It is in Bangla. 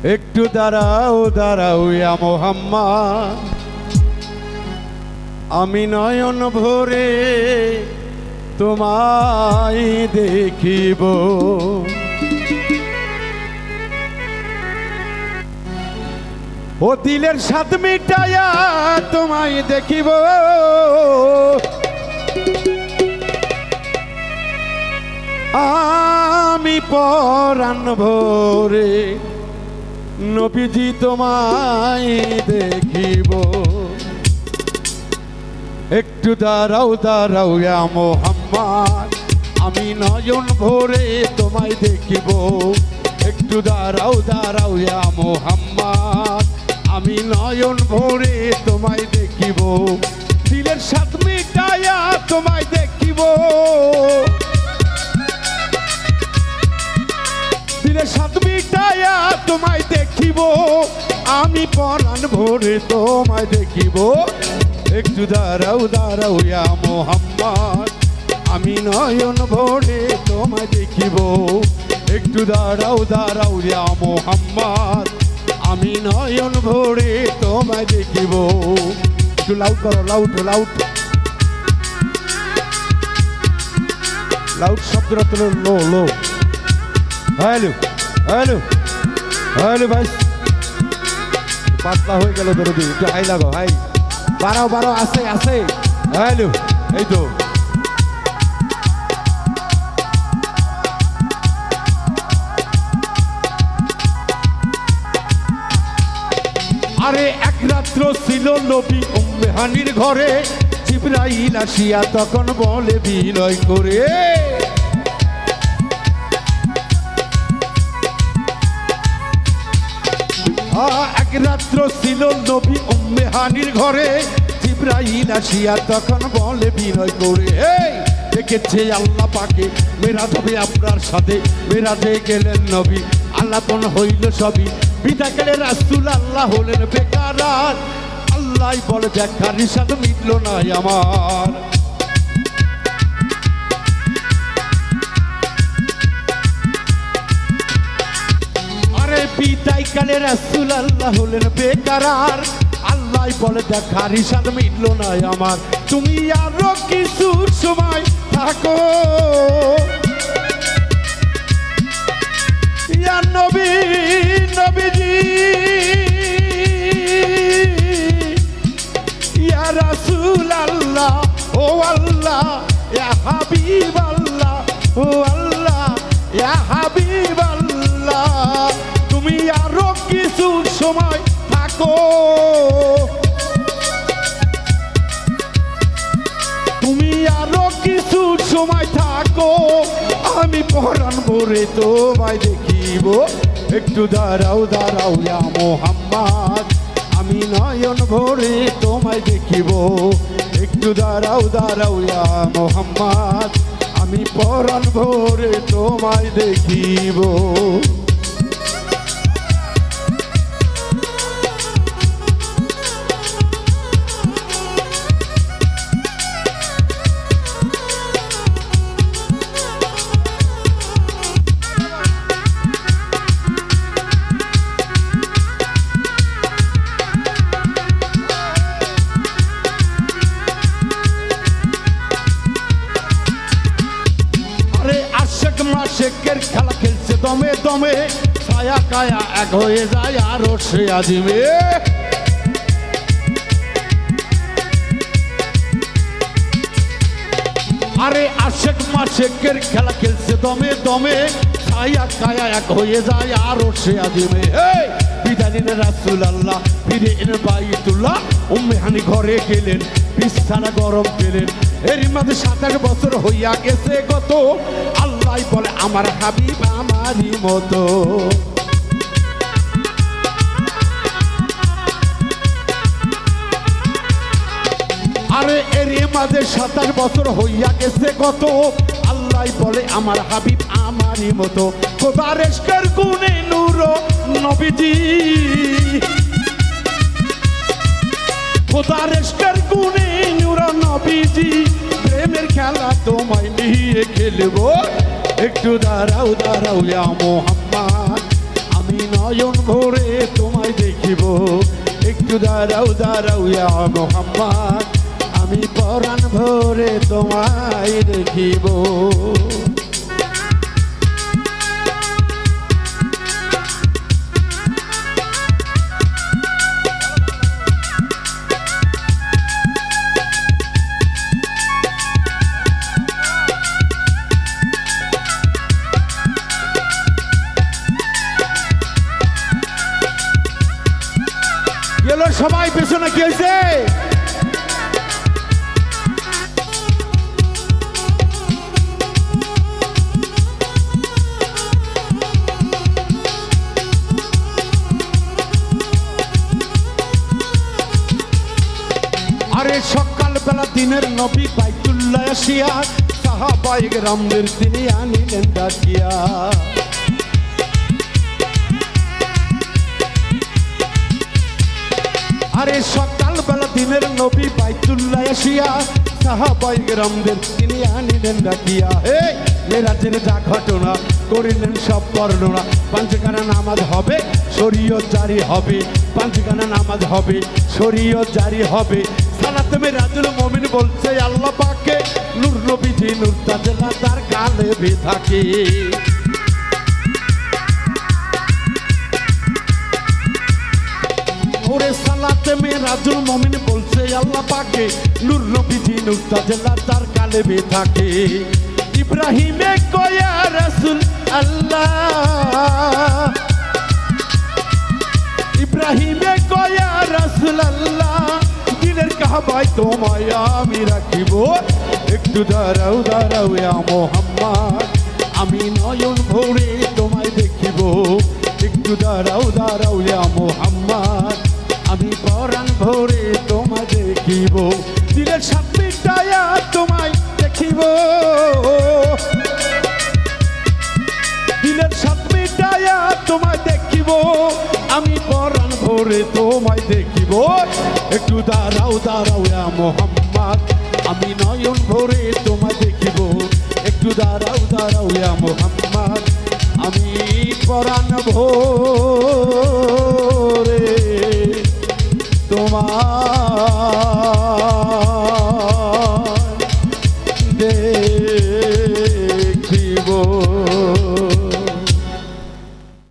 একটু দাঁড়াও দাঁড়াও ইয়া মুহাম্মদ, আমি নয়ন ভরে তোমায় দেখিব। ও দিলের স্বাদ মিটায়া তোমায় দেখিব, আমি পরাণ ভরে নবীজি তোমায় দেখিব। একটু দাঁড়াও দাঁড়াও ইয়া মুহাম্মদ, আমি নয়ন ভরে তোমায় দেখিব। একটু দাঁড়াও দাঁড়াও ইয়া মুহাম্মদ, আমি নয়ন ভরে তোমায় দেখিব। দিলের স্বাদ মিটায়া তোমায় দেখিব, দিলের স্বাদ মিটায়া তোমায় দেখিব, আমি পরাণ ভরে তোমায় দেখিব। একটু দাঁড়াও দাঁড়াও ইয়া মুহাম্মদ, আমি নয়ন ভরে তোমায় দেখিব। একটু দাঁড়াও দাঁড়াও ইয়া মুহাম্মদ, আমি নয়ন ভরে তোমায় দেখিব। একটু লাউড করো, লাউড লাউড লাউড শব্দটা তোলো, লো লো। হ্যালো হ্যালো হ্যালো ভাই, পাতলা হয়ে গেল দরদি, একটু হাই লাগো, হাই বাড়াও বাড়াও, আছে আছে। হ্যালো, এই তো আরে এক রাত্র ছিল নবী উম্মে হানির ঘরে, জিবরাইল আসিয়া তখন বলে বিনয় করে, এক রাত্র ছিল নবী উম্মে হানির ঘরে, জিবরাইল আসিয়া তখন বলে বিনয় করে, এই দেখেছে আল্লাহ পাকে মেরাজ হবে আপনার সাথে। মেরাজে গেলেন নবী, আল্লাপন হইল সবই, বিদা গেলে রাসূল আল্লাহ হলেন বেকার। আল্লাহ বলে দেখার ইশাদ মিটল না আমার। আরে বিদায় কালে রাসূল আল্লাহ হলেন বেকার। আল্লাহ বলে দেখার ইশাদ মিটল না আমার। তুমি আরো কিছু সময় থাকো ইয়া নবী, নবীজি ইয়া রাসূল আল্লাহ, ও আল্লাহ ইয়া হাবিব আল্লাহ, ও আল্লাহ ইয়া হাবিব আল্লাহ। তুমি আরো কিছু সময় থাকো, তুমি আরো কিছু সময় থাকো, আমি পরাণ ভরে তোমায় দেখিব। একটু দাঁড়াও দাঁড়াও ইয়া মুহাম্মদ, আমি নয়ন ভরে তোমায় দেখিব। একটু দাঁড়াও দাঁড়াও ইয়া মুহাম্মদ, আমি পরাণ ভরে তোমায় দেখিব। শেখের খেলা খেলছে দমে দমে, ছায়া কায়া এক হয়ে যায় আরো সে আজিমে। আরে আশেক মাশেকের খেলা খেলছে দমে দমে, ছায়া কায়া এক হয়ে যায় আরো সে আজিমে। বিদায় নিলেন রাসূল আল্লাহ, ফিরে এলেন বাইতুল্লাহ। উম্মে হানি ঘরে গেলেন, বিছানা গরম পেলেন। এর মাঝে 27 বছর হইয়া গেছে গত। আল্লাহ বলে আমার হাবিব আমারই মতো। আরে এর মাঝে 27 বছর হইয়া গেছে গত। আল্লাহ বলে আমার হাবিব আমারই মতো। খোদার ইশকের গুণে নূর নবীজি, খোদার ইশকের গুণে নূর নবীজি। প্রেমের খেলা তোমায় নিয়ে খেলবো। একটু দাঁড়াও দাঁড়াও ইয়া মুহাম্মদ, আমি আমি নয়ন ভরে তোমায় দেখিব একটু দাঁড়াও দাঁড়াও ইয়া মোহাম্মদ আমি পরাণ ভরে তোমায় দেখিব গেল সবাই পেছনে কি হয়েছে আরে সকাল বেলা দিনের নবী বাইতুল্লাহ আসিয়া সাহাবায়ে কেরামদের তিনি আনিলেন ডাকিয়া আরে সকাল বেলা দিনের নবী বাইতুল্লাহ আসিয়া সাহাবায়ে কেরামদের তিনি আনিলেন ডাকিয়া হে মেরাজের যা ঘটনা করিলেন সব বর্ণনা পাঁচখানা নামাজ হবে শরীয়ত জারি হবে পাঁচখানা নামাজ হবে শরীয়ত জারি হবে সালাত মেরাজুল মুমিন বলছে আল্লাহ পাকে নূর নবীজি নূর তাজলা তার কালেবে থাকে ওরে সালাতে মেরাজুল মুমিন বলছে আল্লাহ পাকে নূর নবীজি নূর তাজলা তার কালেবে থাকে ইব্রাহিমে কয়া রাসূল আল্লাহ ইব্রাহিমে কয়া রাসূল আল্লাহ দিলের কাবায় তোমায় আমি রাখিব একটু দাঁড়াও দাঁড়াও ইয়া মোহাম্মদ আমি নয়ন ভরে তোমায় দেখিব একটু দাঁড়াও দাঁড়াও ইয়া মোহাম্মদ আমি পরাণ ভরে তোমায় দেখিব দিলের সাত মিটায়া তোমায় দেখিব দিলের সাত মিটায়া তোমায় দেখিব আমি পরাণ ভরে তোমায় দেখিব একটু দাঁড়াও দাঁড়াও ইয়া মোহাম্মদ আমি নয়ন ভরে তোমায় দেখিব একটু দাঁড়াও দাঁড়াও ইয়া মোহাম্মদ আমি পরাণ ভরে তোমায়